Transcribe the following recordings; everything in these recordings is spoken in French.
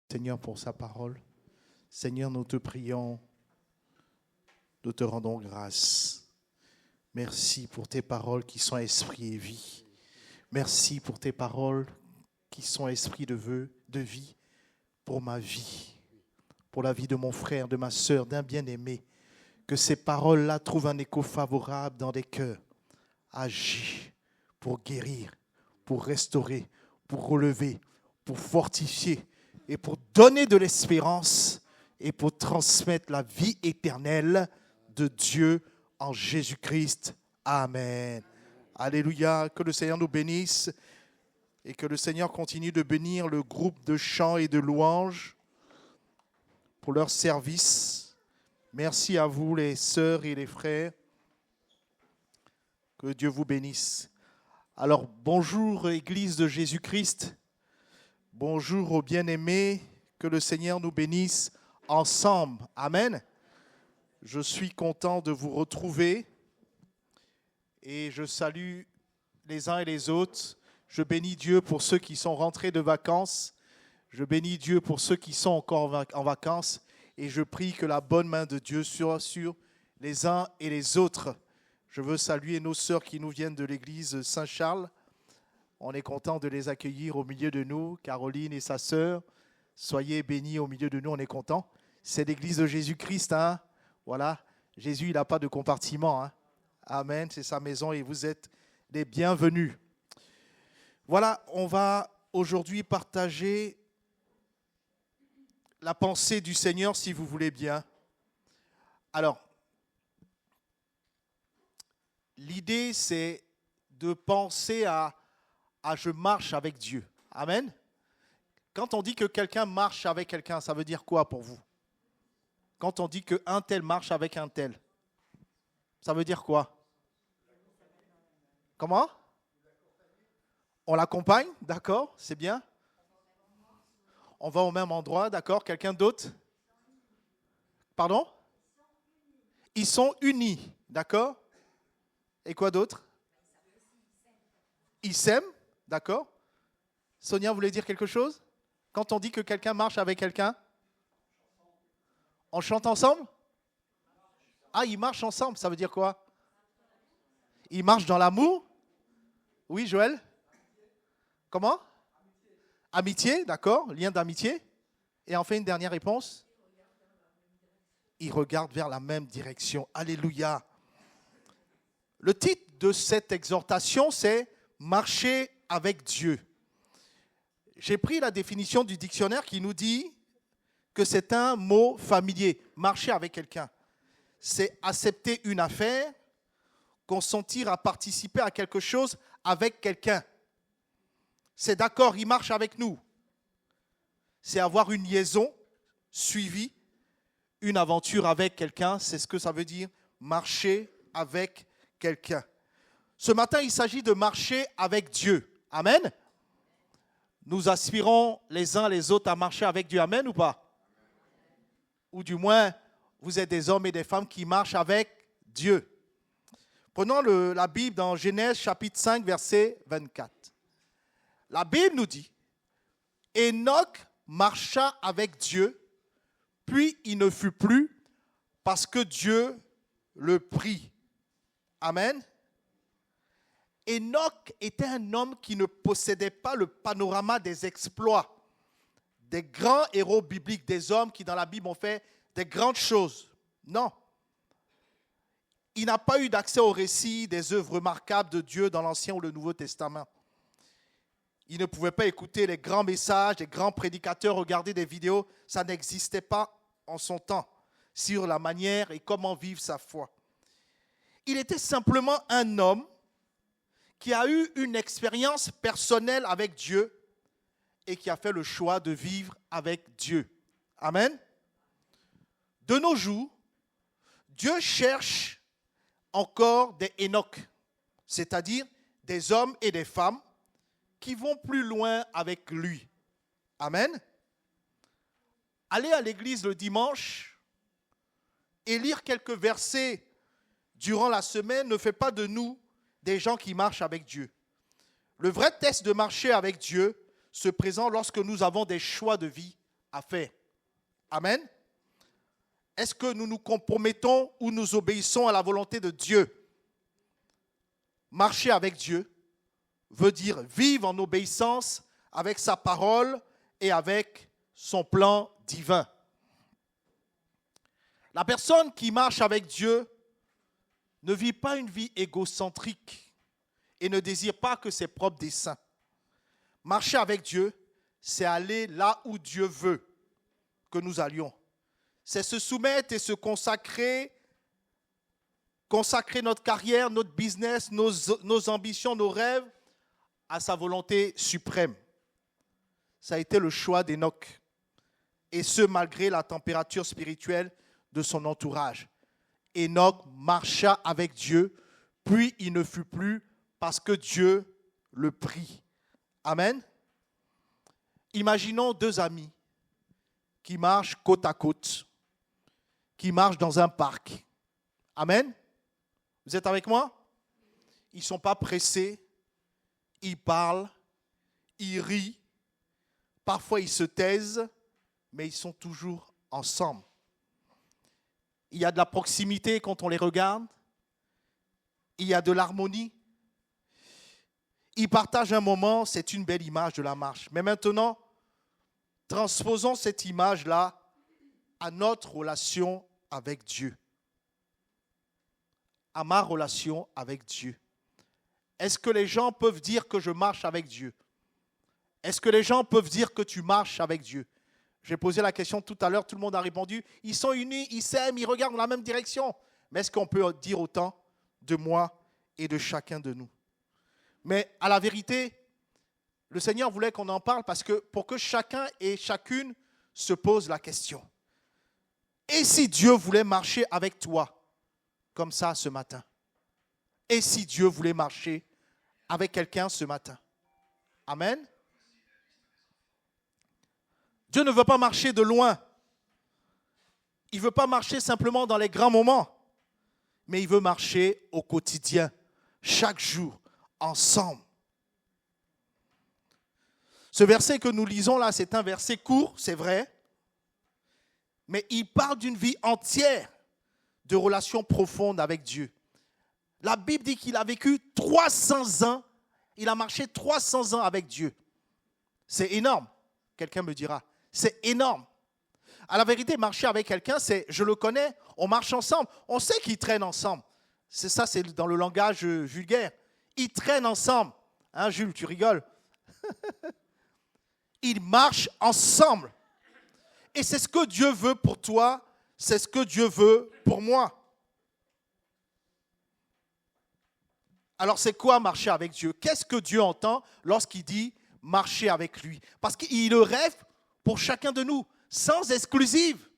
Seigneur, pour sa parole. Seigneur, nous te prions, nous te rendons grâce. Merci pour tes paroles qui sont esprit et vie. Merci pour tes paroles qui sont esprit de vie pour ma vie, pour la vie de mon frère, de ma sœur, d'un bien-aimé. Que ces paroles-là trouvent un écho favorable dans des cœurs. Agis pour guérir, pour restaurer, pour relever, pour fortifier et pour donner de l'espérance et pour transmettre la vie éternelle de Dieu en Jésus-Christ. Amen. Alléluia. Que le Seigneur nous bénisse et que le Seigneur continue de bénir le groupe de chants et de louanges pour leur service. Merci à vous les sœurs et les frères. Que Dieu vous bénisse. Alors, bonjour Église de Jésus-Christ. Bonjour aux bien-aimés. Que le Seigneur nous bénisse ensemble. Amen. Je suis content de vous retrouver et je salue les uns et les autres. Je bénis Dieu pour ceux qui sont rentrés de vacances. Je bénis Dieu pour ceux qui sont encore en vacances. Et je prie que la bonne main de Dieu soit sur les uns et les autres. Je veux saluer nos sœurs qui nous viennent de l'église Saint-Charles. On est content de les accueillir au milieu de nous. Caroline et sa sœur, soyez bénis au milieu de nous, on est content. C'est l'église de Jésus-Christ, hein? Voilà, Jésus, il n'a pas de compartiment, hein? Amen, c'est sa maison et vous êtes les bienvenus. Voilà, on va aujourd'hui partager la pensée du Seigneur, si vous voulez bien. Alors, l'idée, c'est de penser à je marche avec Dieu. Amen. Quand on dit que quelqu'un marche avec quelqu'un, ça veut dire quoi pour vous? Quand on dit qu'un tel marche avec un tel, ça veut dire quoi? Comment? On l'accompagne, d'accord, c'est bien. On va au même endroit, d'accord. Quelqu'un d'autre? Pardon? Ils sont unis, d'accord. Et quoi d'autre? Ils s'aiment, d'accord. Sonia voulait dire quelque chose? Quand on dit que quelqu'un marche avec quelqu'un, on chante ensemble? Ah, ils marchent ensemble, ça veut dire quoi? Ils marchent dans l'amour? Oui, Joël? Comment? Amitié, d'accord, lien d'amitié. Et enfin, une dernière réponse. Ils regardent vers la même direction. Alléluia. Le titre de cette exhortation, c'est « Marcher avec Dieu ». J'ai pris la définition du dictionnaire qui nous dit que c'est un mot familier, marcher avec quelqu'un. C'est accepter une affaire, consentir à participer à quelque chose avec quelqu'un. C'est d'accord, il marche avec nous. C'est avoir une liaison suivie, une aventure avec quelqu'un, c'est ce que ça veut dire, marcher avec quelqu'un. Ce matin, il s'agit de marcher avec Dieu. Amen. Nous aspirons les uns les autres à marcher avec Dieu. Amen ou pas? Ou du moins, vous êtes des hommes et des femmes qui marchent avec Dieu. Prenons la Bible dans Genèse chapitre 5, verset 24. La Bible nous dit, Enoch marcha avec Dieu, puis il ne fut plus parce que Dieu le prit. Amen. Enoch était un homme qui ne possédait pas le panorama des exploits, des grands héros bibliques, des hommes qui dans la Bible ont fait des grandes choses. Non. Il n'a pas eu d'accès au récit des œuvres remarquables de Dieu dans l'Ancien ou le Nouveau Testament. Il ne pouvait pas écouter les grands messages, les grands prédicateurs, regarder des vidéos. Ça n'existait pas en son temps sur la manière et comment vivre sa foi. Il était simplement un homme qui a eu une expérience personnelle avec Dieu et qui a fait le choix de vivre avec Dieu. Amen. De nos jours, Dieu cherche encore des Enoch, c'est-à-dire des hommes et des femmes qui vont plus loin avec lui. Amen. Aller à l'église le dimanche et lire quelques versets durant la semaine ne fait pas de nous des gens qui marchent avec Dieu. Le vrai test de marcher avec Dieu se présente lorsque nous avons des choix de vie à faire. Amen. Est-ce que nous nous compromettons ou nous obéissons à la volonté de Dieu? Marcher avec Dieu veut dire vivre en obéissance avec sa parole et avec son plan divin. La personne qui marche avec Dieu ne vit pas une vie égocentrique et ne désire pas que ses propres desseins. Marcher avec Dieu, c'est aller là où Dieu veut que nous allions. C'est se soumettre et se consacrer notre carrière, notre business, nos ambitions, nos rêves à sa volonté suprême. Ça a été le choix d'Enoch. Et ce, malgré la température spirituelle de son entourage. Enoch marcha avec Dieu, puis il ne fut plus parce que Dieu le prit. Amen. Imaginons deux amis qui marchent côte à côte, qui marchent dans un parc. Amen. Vous êtes avec moi? Ils ne sont pas pressés, ils parlent, ils rient, parfois ils se taisent, mais ils sont toujours ensemble. Il y a de la proximité quand on les regarde, il y a de l'harmonie. Ils partagent un moment, c'est une belle image de la marche. Mais maintenant, transposons cette image-là à notre relation avec Dieu. À ma relation avec Dieu. Est-ce que les gens peuvent dire que je marche avec Dieu? Est-ce que les gens peuvent dire que tu marches avec Dieu? J'ai posé la question tout à l'heure, tout le monde a répondu. Ils sont unis, ils s'aiment, ils regardent dans la même direction. Mais est-ce qu'on peut dire autant de moi et de chacun de nous? Mais à la vérité, le Seigneur voulait qu'on en parle parce que pour que chacun et chacune se pose la question. Et si Dieu voulait marcher avec toi comme ça ce matin? Et si Dieu voulait marcher avec quelqu'un ce matin? Amen. Dieu ne veut pas marcher de loin. Il ne veut pas marcher simplement dans les grands moments, mais il veut marcher au quotidien, chaque jour, ensemble. Ce verset que nous lisons là, c'est un verset court, c'est vrai, mais il parle d'une vie entière de relations profondes avec Dieu. La Bible dit qu'il a vécu 300 ans, il a marché 300 ans avec Dieu. C'est énorme, quelqu'un me dira. C'est énorme. À la vérité, marcher avec quelqu'un, c'est, je le connais, on marche ensemble. On sait qu'ils traînent ensemble. C'est ça, c'est dans le langage vulgaire. Ils traînent ensemble. Hein, Jules, tu rigoles. Ils marchent ensemble. Et c'est ce que Dieu veut pour toi, c'est ce que Dieu veut pour moi. Alors, c'est quoi marcher avec Dieu? Qu'est-ce que Dieu entend lorsqu'il dit marcher avec lui? Parce qu'il le rêve pour chacun de nous, sans exclusive.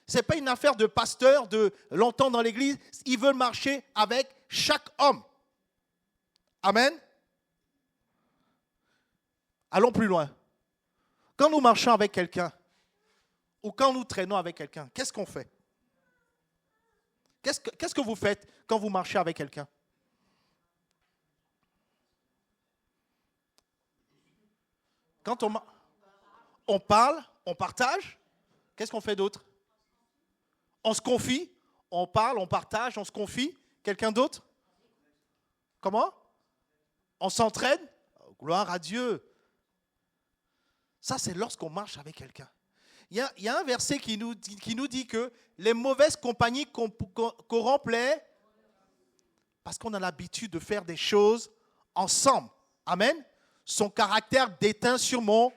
Ce n'est pas une affaire de pasteur, de longtemps dans l'église. Il veut marcher avec chaque homme. Amen. Allons plus loin. Quand nous marchons avec quelqu'un, ou quand nous traînons avec quelqu'un, qu'est-ce qu'on fait? Qu'est-ce que vous faites quand vous marchez avec quelqu'un? Quand on parle, on partage, qu'est-ce qu'on fait d'autre? On se confie, on parle, on partage, on se confie. Quelqu'un d'autre? Comment? On s'entraîne? Gloire à Dieu. Ça, c'est lorsqu'on marche avec quelqu'un. Il y a un verset qui nous dit que les mauvaises compagnies corrompent les... Parce qu'on a l'habitude de faire des choses ensemble. Amen. Son caractère déteint sur mon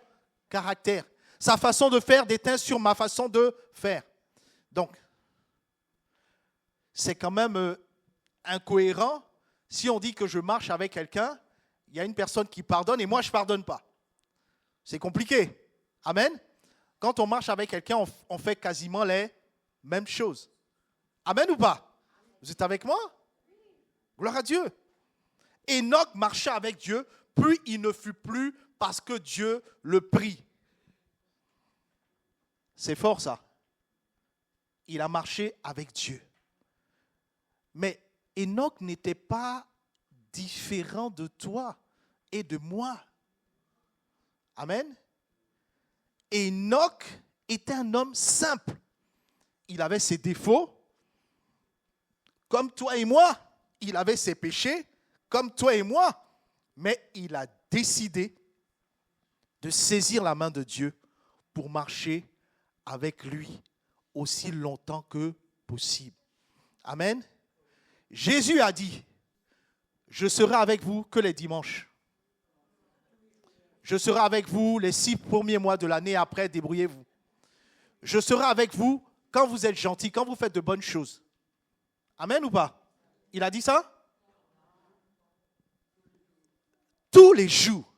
caractère. Sa façon de faire déteint sur ma façon de faire. Donc, c'est quand même incohérent si on dit que je marche avec quelqu'un, il y a une personne qui pardonne et moi je ne pardonne pas. C'est compliqué. Amen. Quand on marche avec quelqu'un, on fait quasiment les mêmes choses. Amen ou pas? Vous êtes avec moi? Gloire à Dieu. Enoch marcha avec Dieu, puis il ne fut plus parce que Dieu le prit. C'est fort ça. Il a marché avec Dieu. Mais Enoch n'était pas différent de toi et de moi. Amen. Enoch était un homme simple. Il avait ses défauts, comme toi et moi. Il avait ses péchés, comme toi et moi. Mais il a décidé de saisir la main de Dieu pour marcher avec lui aussi longtemps que possible. Amen. Jésus a dit, je serai avec vous que les dimanches. Je serai avec vous les 6 premiers mois de l'année, après, débrouillez-vous. Je serai avec vous quand vous êtes gentils, quand vous faites de bonnes choses. Amen ou pas? Il a dit ça? Tous les jours.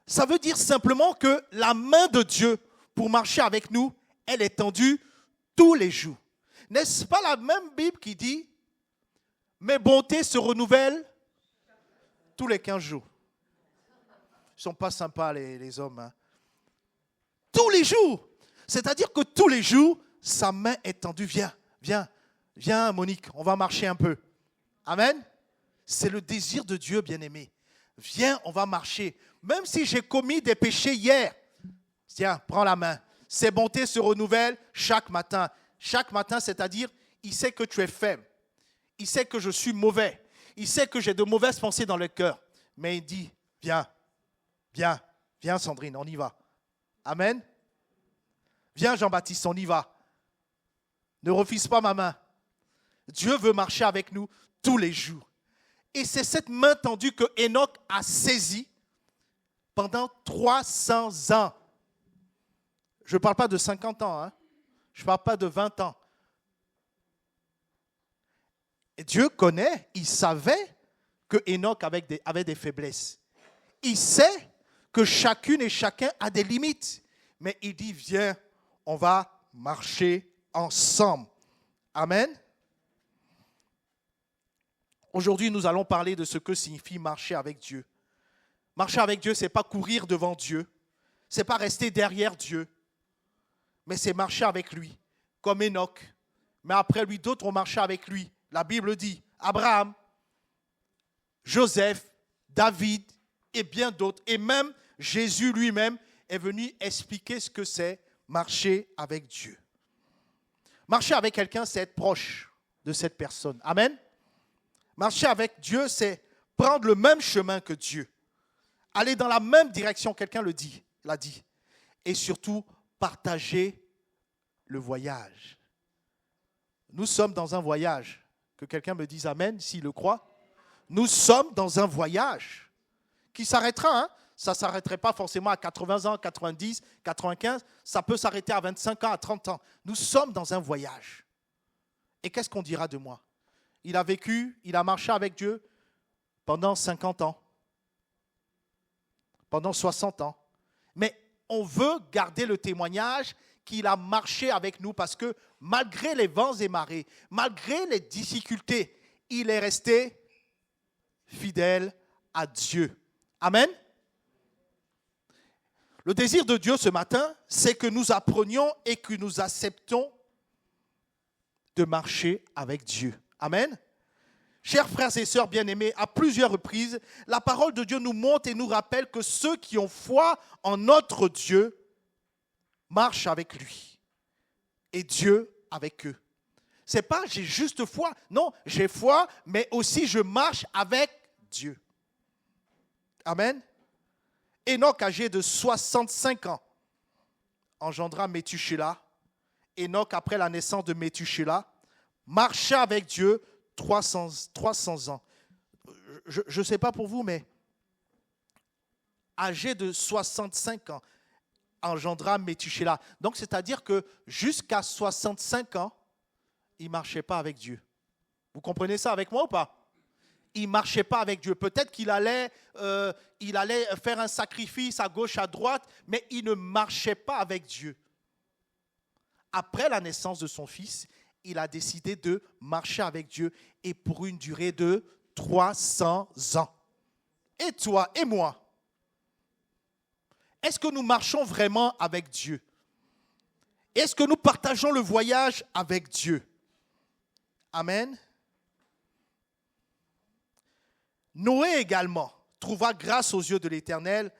Ça veut dire simplement que la main de Dieu pour marcher avec nous, elle est tendue tous les jours. N'est-ce pas la même Bible qui dit « Mes bontés se renouvellent tous les 15 jours ». Ils ne sont pas sympas les hommes. Hein. Tous les jours. C'est-à-dire que tous les jours, sa main est tendue. Viens Monique, on va marcher un peu. Amen. C'est le désir de Dieu, bien-aimé. Viens, on va marcher. Même si j'ai commis des péchés hier, tiens, prends la main. Ses bontés se renouvellent chaque matin. Chaque matin, c'est-à-dire, il sait que tu es faible. Il sait que je suis mauvais. Il sait que j'ai de mauvaises pensées dans le cœur. Mais il dit, viens Sandrine, on y va. Amen. Viens Jean-Baptiste, on y va. Ne refuse pas ma main. Dieu veut marcher avec nous tous les jours. Et c'est cette main tendue que Enoch a saisie pendant 300 ans. Je ne parle pas de 50 ans, hein. Je ne parle pas de 20 ans. Et Dieu connaît, il savait que Enoch avait des faiblesses. Il sait que chacune et chacun a des limites. Mais il dit, viens, on va marcher ensemble. Amen. Aujourd'hui, nous allons parler de ce que signifie marcher avec Dieu. Marcher avec Dieu, ce n'est pas courir devant Dieu. Ce n'est pas rester derrière Dieu. Mais c'est marcher avec lui, comme Enoch. Mais après lui, d'autres ont marché avec lui. La Bible dit, Abraham, Joseph, David et bien d'autres. Et même Jésus lui-même est venu expliquer ce que c'est marcher avec Dieu. Marcher avec quelqu'un, c'est être proche de cette personne. Amen. Marcher avec Dieu, c'est prendre le même chemin que Dieu. Aller dans la même direction, quelqu'un l'a dit. Et surtout, partager le voyage. Nous sommes dans un voyage. Que quelqu'un me dise Amen, s'il le croit. Nous sommes dans un voyage qui s'arrêtera. Hein? Ça ne s'arrêterait pas forcément à 80 ans, 90, 95. Ça peut s'arrêter à 25 ans, à 30 ans. Nous sommes dans un voyage. Et qu'est-ce qu'on dira de moi? Il a marché avec Dieu pendant 50 ans, pendant 60 ans. Mais on veut garder le témoignage qu'il a marché avec nous parce que malgré les vents et marées, malgré les difficultés, il est resté fidèle à Dieu. Amen. Le désir de Dieu ce matin, c'est que nous apprenions et que nous acceptons de marcher avec Dieu. Amen. Chers frères et sœurs bien-aimés, à plusieurs reprises, la parole de Dieu nous montre et nous rappelle que ceux qui ont foi en notre Dieu marchent avec lui et Dieu avec eux. C'est pas j'ai juste foi, non, j'ai foi, mais aussi je marche avec Dieu. Amen. Enoch, âgé de 65 ans, engendra Méthusélah. Enoch, après la naissance de Méthusélah, marcha avec Dieu 300 ans. Je ne sais pas pour vous, mais âgé de 65 ans, engendra Méthusélah. Donc, c'est-à-dire que jusqu'à 65 ans, il ne marchait pas avec Dieu. Vous comprenez ça avec moi ou pas? Il ne marchait pas avec Dieu. Peut-être qu'il allait faire un sacrifice à gauche, à droite, mais il ne marchait pas avec Dieu. Après la naissance de son fils, il a décidé de marcher avec Dieu et pour une durée de 300 ans. Et toi et moi, est-ce que nous marchons vraiment avec Dieu? Est-ce que nous partageons le voyage avec Dieu? Amen. Noé également trouva grâce aux yeux de l'Éternel.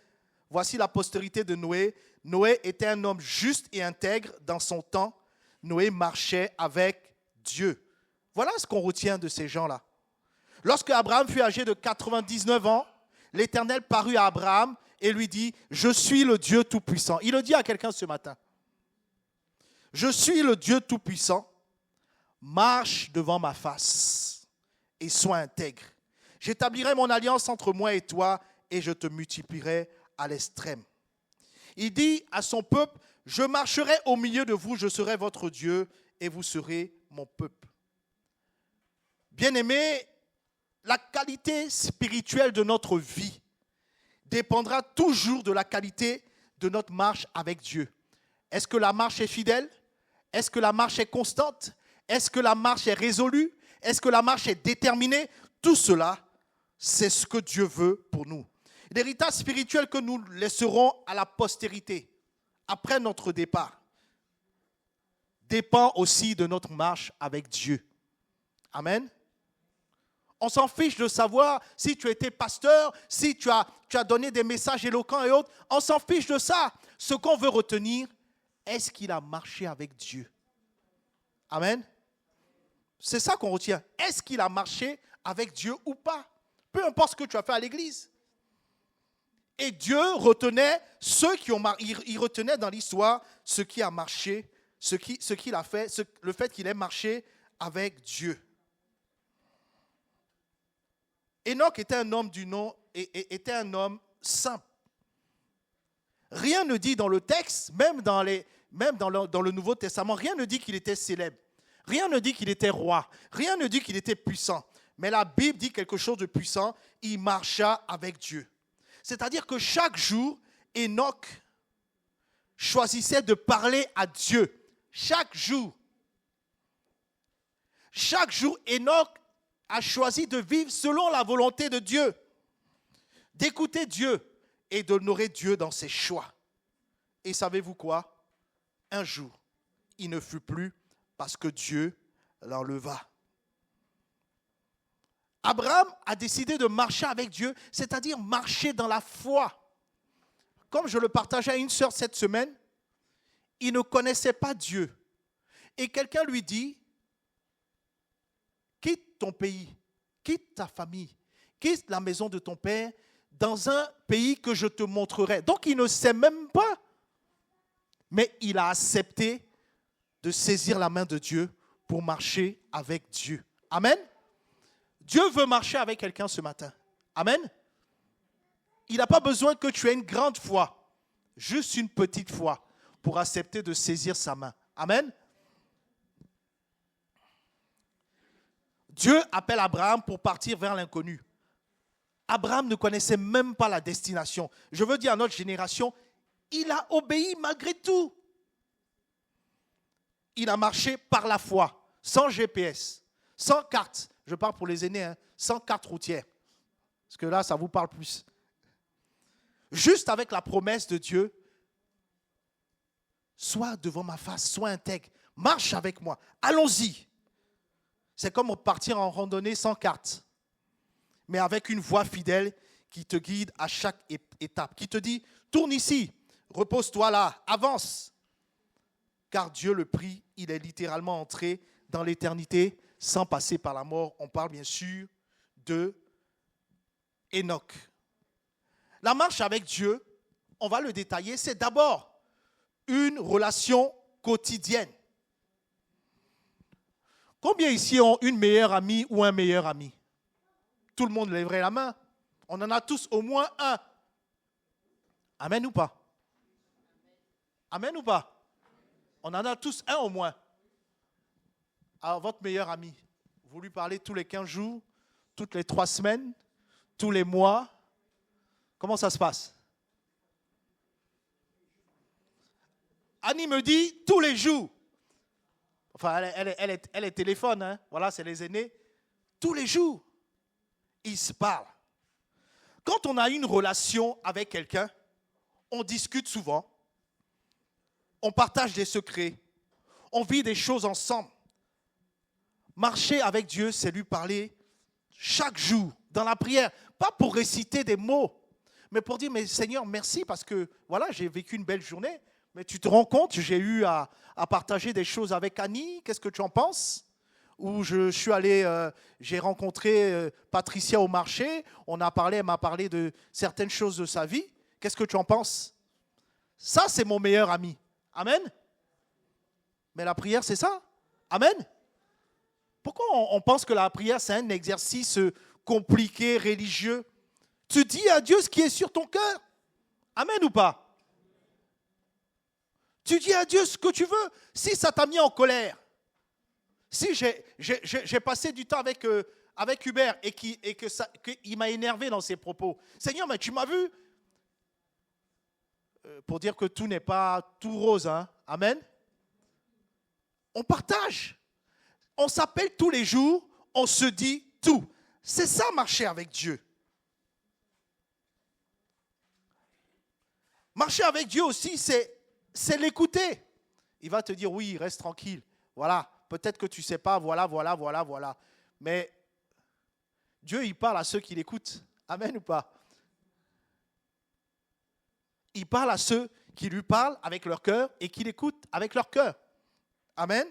Voici la postérité de Noé. Noé était un homme juste et intègre dans son temps. Noé marchait avec Dieu. Voilà ce qu'on retient de ces gens-là. Lorsque Abraham fut âgé de 99 ans, l'Éternel parut à Abraham et lui dit, « Je suis le Dieu Tout-Puissant. » Il le dit à quelqu'un ce matin. « Je suis le Dieu Tout-Puissant. Marche devant ma face et sois intègre. J'établirai mon alliance entre moi et toi et je te multiplierai à l'extrême. » Il dit à son peuple, « Je marcherai au milieu de vous, je serai votre Dieu et vous serez mon peuple. » Bien-aimés, la qualité spirituelle de notre vie dépendra toujours de la qualité de notre marche avec Dieu. Est-ce que la marche est fidèle? Est-ce que la marche est constante? Est-ce que la marche est résolue? Est-ce que la marche est déterminée? Tout cela, c'est ce que Dieu veut pour nous. L'héritage spirituel que nous laisserons à la postérité après notre départ dépend aussi de notre marche avec Dieu. Amen. On s'en fiche de savoir si tu étais pasteur, si tu as donné des messages éloquents et autres. On s'en fiche de ça. Ce qu'on veut retenir, est-ce qu'il a marché avec Dieu? Amen. C'est ça qu'on retient. Est-ce qu'il a marché avec Dieu ou pas? Peu importe ce que tu as fait à l'église. Et Dieu retenait ceux qui ont il retenait dans l'histoire ce qui a marché, ce qu'il a fait, le fait qu'il ait marché avec Dieu. Enoch était un homme du nom, était un homme simple. Rien ne dit dans le texte, même dans le Nouveau Testament, rien ne dit qu'il était célèbre. Rien ne dit qu'il était roi. Rien ne dit qu'il était puissant. Mais la Bible dit quelque chose de puissant. Il marcha avec Dieu. C'est-à-dire que chaque jour, Enoch choisissait de parler à Dieu. Chaque jour. Chaque jour, Enoch a choisi de vivre selon la volonté de Dieu, d'écouter Dieu et d'honorer Dieu dans ses choix. Et savez-vous quoi? Un jour, il ne fut plus parce que Dieu l'enleva. Abraham a décidé de marcher avec Dieu, c'est-à-dire marcher dans la foi. Comme je le partageais à une sœur cette semaine, il ne connaissait pas Dieu. Et quelqu'un lui dit, quitte ton pays, quitte ta famille, quitte la maison de ton père dans un pays que je te montrerai. Donc il ne sait même pas, mais il a accepté de saisir la main de Dieu pour marcher avec Dieu. Amen. Dieu veut marcher avec quelqu'un ce matin. Amen. Il n'a pas besoin que tu aies une grande foi, juste une petite foi pour accepter de saisir sa main. Amen. Dieu appelle Abraham pour partir vers l'inconnu. Abraham ne connaissait même pas la destination. Je veux dire à notre génération, il a obéi malgré tout. Il a marché par la foi, sans GPS, sans carte. Je parle pour les aînés, sans carte routière. Parce que là, ça vous parle plus. Juste avec la promesse de Dieu, sois devant ma face, sois intègre, marche avec moi, allons-y. C'est comme partir en randonnée sans carte, mais avec une voix fidèle qui te guide à chaque étape, qui te dit, tourne ici, repose-toi là, avance. Car Dieu le prie, il est littéralement entré dans l'éternité sans passer par la mort. On parle bien sûr de Enoch. La marche avec Dieu, on va le détailler, c'est d'abord une relation quotidienne. Combien ici ont une meilleure amie ou un meilleur ami? Tout le monde lèverait la main. On en a tous au moins un. Amen ou pas? Amen ou pas? On en a tous un au moins. Alors, votre meilleur ami, vous lui parlez tous les 15 jours, toutes les 3 semaines, tous les mois. Comment ça se passe? Annie me dit tous les jours. Enfin, elle est téléphone, hein? Voilà, c'est les aînés. Tous les jours, ils se parlent. Quand on a une relation avec quelqu'un, on discute souvent, on partage des secrets, on vit des choses ensemble. Marcher avec Dieu, c'est lui parler chaque jour, dans la prière, pas pour réciter des mots, mais pour dire, mais Seigneur, merci parce que voilà, j'ai vécu une belle journée. Mais tu te rends compte, j'ai eu à partager des choses avec Annie. Qu'est-ce que tu en penses? Ou je suis allé, j'ai rencontré Patricia au marché. Elle m'a parlé de certaines choses de sa vie. Qu'est-ce que tu en penses? Ça, c'est mon meilleur ami. Amen. Mais la prière, c'est ça. Amen. Pourquoi on pense que la prière, c'est un exercice compliqué, religieux? Tu dis à Dieu ce qui est sur ton cœur. Amen ou pas? Tu dis à Dieu ce que tu veux. Si ça t'a mis en colère, si j'ai passé du temps avec Hubert et qu'il m'a énervé dans ses propos. Seigneur, mais tu m'as vu. Pour dire que tout n'est pas tout rose. Hein? Amen. On partage. On s'appelle tous les jours. On se dit tout. C'est ça, marcher avec Dieu. Marcher avec Dieu aussi, c'est l'écouter. Il va te dire, oui, reste tranquille. Voilà, peut-être que tu ne sais pas, voilà. Mais Dieu, il parle à ceux qui l'écoutent. Amen ou pas? Il parle à ceux qui lui parlent avec leur cœur et qui l'écoutent avec leur cœur. Amen.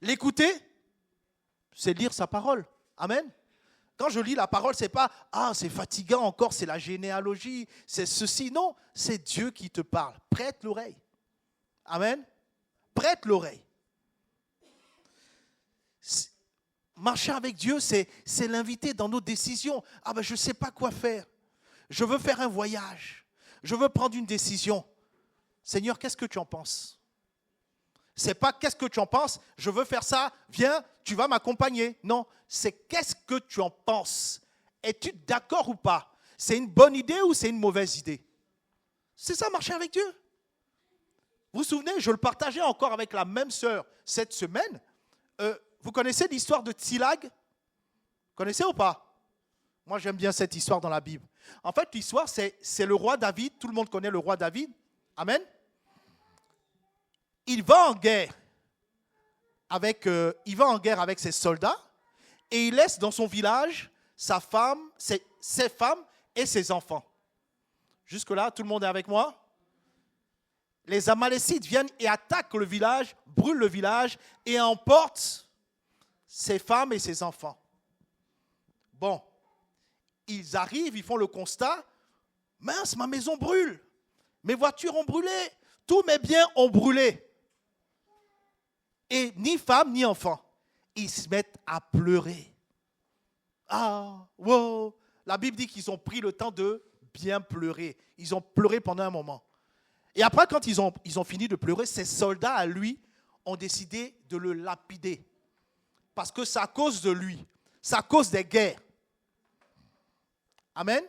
L'écouter, c'est lire sa parole. Amen. Quand je lis la parole, c'est pas « Ah, c'est fatigant encore, c'est la généalogie, c'est ceci. » Non, c'est Dieu qui te parle. Prête l'oreille. Amen. Prête l'oreille. Marcher avec Dieu, c'est l'inviter dans nos décisions. « Ah ben, je ne sais pas quoi faire. Je veux faire un voyage. Je veux prendre une décision. Seigneur, qu'est-ce que tu en penses? » C'est pas qu'est-ce que tu en penses, je veux faire ça, viens, tu vas m'accompagner. Non, c'est qu'est-ce que tu en penses? Es-tu d'accord ou pas? C'est une bonne idée ou c'est une mauvaise idée? C'est ça, marcher avec Dieu. Vous vous souvenez, je le partageais encore avec la même sœur cette semaine. Vous connaissez l'histoire de Tsilag? Vous connaissez ou pas? Moi, j'aime bien cette histoire dans la Bible. En fait, l'histoire, c'est le roi David. Tout le monde connaît le roi David. Amen. Il va en guerre avec ses soldats et il laisse dans son village sa femme, ses femmes et ses enfants. Jusque-là, tout le monde est avec moi? Les Amalécites viennent et attaquent le village, brûlent le village et emportent ses femmes et ses enfants. Bon, ils arrivent, ils font le constat, mince, ma maison brûle, mes voitures ont brûlé, tous mes biens ont brûlé. Et ni femme ni enfant, ils se mettent à pleurer. Ah, wow. La Bible dit qu'ils ont pris le temps de bien pleurer. Ils ont pleuré pendant un moment. Et après, quand ils ont fini de pleurer, ces soldats à lui ont décidé de le lapider. Parce que c'est à cause de lui. C'est à cause des guerres. Amen.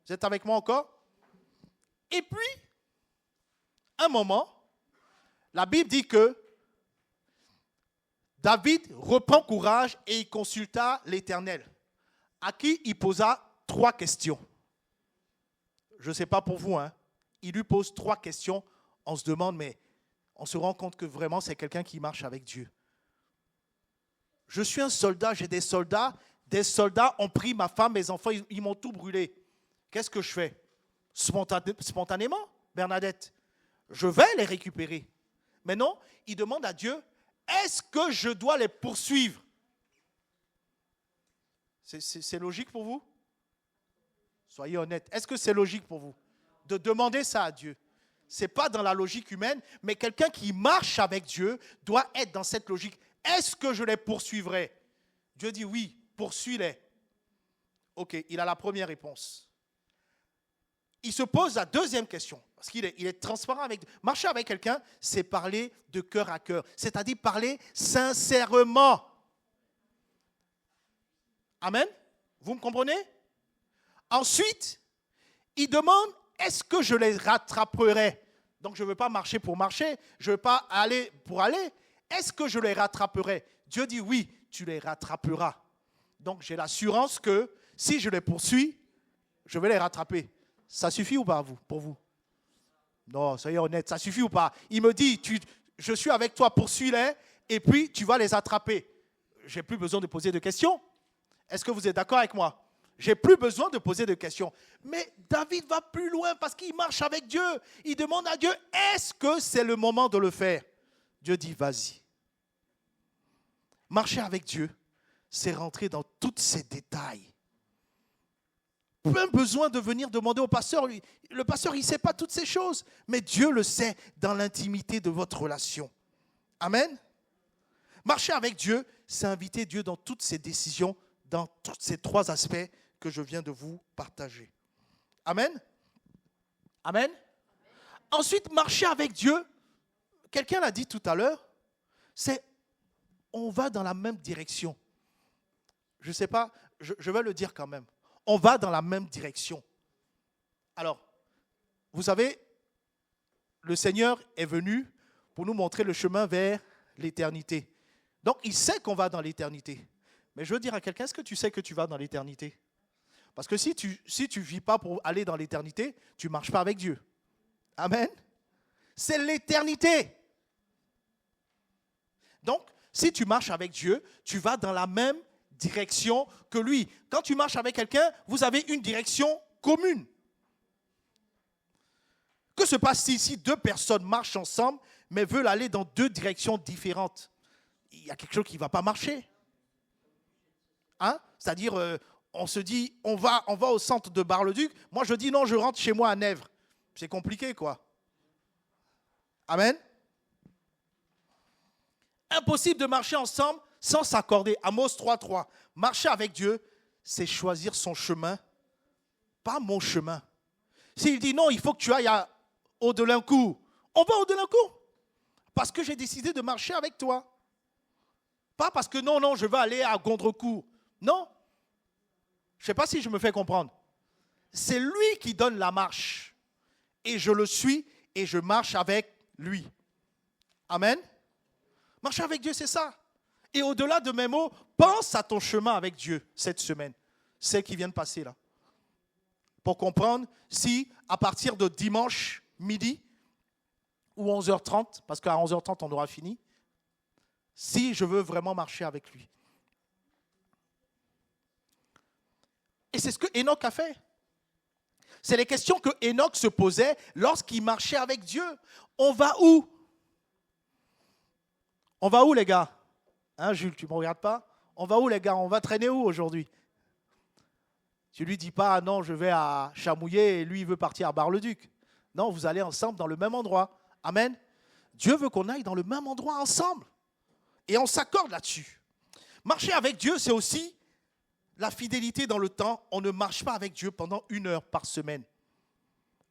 Vous êtes avec moi encore? Et puis, un moment, la Bible dit que David reprend courage et il consulta l'Éternel, à qui il posa 3 questions. Je ne sais pas pour vous, hein. Il lui pose 3 questions. On se demande, mais on se rend compte que vraiment c'est quelqu'un qui marche avec Dieu. Je suis un soldat, j'ai des soldats. Des soldats ont pris ma femme, mes enfants, ils m'ont tout brûlé. Qu'est-ce que je fais? Spontanément, Bernadette, je vais les récupérer. Mais non, il demande à Dieu, est-ce que je dois les poursuivre? C'est logique pour vous? Soyez honnêtes. Est-ce que c'est logique pour vous de demander ça à Dieu? Ce n'est pas dans la logique humaine, mais quelqu'un qui marche avec Dieu doit être dans cette logique. Est-ce que je les poursuivrai? Dieu dit oui, poursuis-les. Ok, il a la première réponse. Il se pose la deuxième question, parce qu'il est transparent avec Dieu. Marcher avec quelqu'un, c'est parler de cœur à cœur, c'est-à-dire parler sincèrement. Amen? Vous me comprenez? Ensuite, il demande, est-ce que je les rattraperai? Donc je ne veux pas marcher pour marcher, je ne veux pas aller pour aller. Est-ce que je les rattraperai? Dieu dit oui, tu les rattraperas. Donc j'ai l'assurance que si je les poursuis, je vais les rattraper. Ça suffit ou pas pour vous? Non, soyez honnête, ça suffit ou pas? Il me dit, je suis avec toi, poursuis-les, et puis tu vas les attraper. Je n'ai plus besoin de poser de questions. Est-ce que vous êtes d'accord avec moi? J'ai plus besoin de poser de questions. Mais David va plus loin parce qu'il marche avec Dieu. Il demande à Dieu, est-ce que c'est le moment de le faire? Dieu dit, vas-y. Marcher avec Dieu, c'est rentrer dans tous ces détails. Pas besoin de venir demander au pasteur. Le pasteur, il ne sait pas toutes ces choses. Mais Dieu le sait dans l'intimité de votre relation. Amen. Marcher avec Dieu, c'est inviter Dieu dans toutes ses décisions, dans tous ces trois aspects que je viens de vous partager. Amen. Amen. Ensuite, marcher avec Dieu, quelqu'un l'a dit tout à l'heure, c'est on va dans la même direction. Je ne sais pas, je vais le dire quand même. On va dans la même direction. Alors, vous savez, le Seigneur est venu pour nous montrer le chemin vers l'éternité. Donc, il sait qu'on va dans l'éternité. Mais je veux dire à quelqu'un, est-ce que tu sais que tu vas dans l'éternité? Parce que si tu ne vis pas pour aller dans l'éternité, tu ne marches pas avec Dieu. Amen. C'est l'éternité. Donc, si tu marches avec Dieu, tu vas dans la même direction que lui. Quand tu marches avec quelqu'un, vous avez une direction commune. Que se passe-t-il si deux personnes marchent ensemble, mais veulent aller dans deux directions différentes? Il y a quelque chose qui ne va pas marcher. Hein? C'est-à-dire, on se dit, on va au centre de Bar-le-Duc. Moi, je dis non, je rentre chez moi à Nèvres. C'est compliqué, quoi. Amen. Impossible de marcher ensemble sans s'accorder. Amos 3.3. Marcher avec Dieu, c'est choisir son chemin, pas mon chemin. S'il dit non, il faut que tu ailles au Delincourt, on va au Delincourt. Parce que j'ai décidé de marcher avec toi. Pas parce que non, je vais aller à Gondrecourt. Non. Je ne sais pas si je me fais comprendre. C'est lui qui donne la marche. Et je le suis et je marche avec lui. Amen. Marcher avec Dieu, c'est ça. Et au-delà de mes mots, pense à ton chemin avec Dieu cette semaine. Celle qui vient de passer là. Pour comprendre si, à partir de dimanche midi ou 11h30, parce qu'à 11h30 on aura fini, si je veux vraiment marcher avec lui. Et c'est ce que Enoch a fait. C'est les questions que Enoch se posait lorsqu'il marchait avec Dieu. On va où? On va où, les gars? Hein, Jules, tu ne me regardes pas? On va où, les gars? On va traîner où aujourd'hui? Tu ne lui dis pas, ah non, je vais à Chamouillet et lui, il veut partir à Bar-le-Duc. Non, vous allez ensemble dans le même endroit. Amen. Dieu veut qu'on aille dans le même endroit ensemble. Et on s'accorde là-dessus. Marcher avec Dieu, c'est aussi la fidélité dans le temps. On ne marche pas avec Dieu pendant 1 heure par semaine.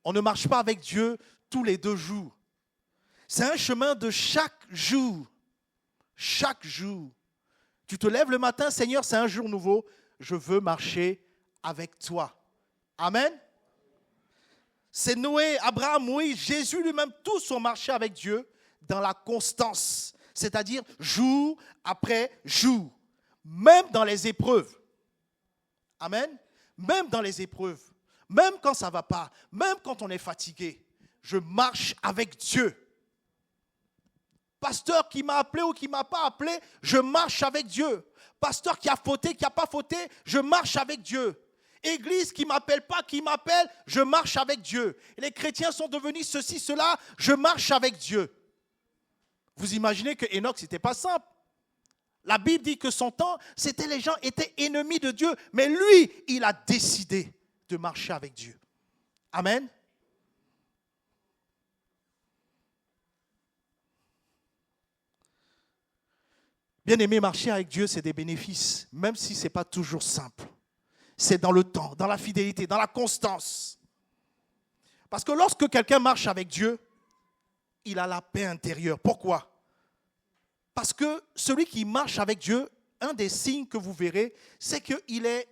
On ne marche pas avec Dieu tous les 2 jours. C'est un chemin de chaque jour. Chaque jour. Tu te lèves le matin, Seigneur, c'est un jour nouveau. Je veux marcher avec toi. Amen. C'est Noé, Abraham, Moïse, Jésus lui-même, tous ont marché avec Dieu dans la constance. C'est-à-dire jour après jour. Même dans les épreuves. Amen. Même dans les épreuves. Même quand ça ne va pas. Même quand on est fatigué. Je marche avec Dieu. Pasteur qui m'a appelé ou qui ne m'a pas appelé, je marche avec Dieu. Pasteur qui a fauté, qui n'a pas fauté, je marche avec Dieu. Église qui ne m'appelle pas, qui m'appelle, je marche avec Dieu. Et les chrétiens sont devenus ceci, cela, je marche avec Dieu. Vous imaginez que Enoch, ce n'était pas simple. La Bible dit que son temps, c'était les gens étaient ennemis de Dieu. Mais lui, il a décidé de marcher avec Dieu. Amen. Bien-aimé, marcher avec Dieu, c'est des bénéfices, même si ce n'est pas toujours simple. C'est dans le temps, dans la fidélité, dans la constance. Parce que lorsque quelqu'un marche avec Dieu, il a la paix intérieure. Pourquoi? Parce que celui qui marche avec Dieu, un des signes que vous verrez, c'est qu'il est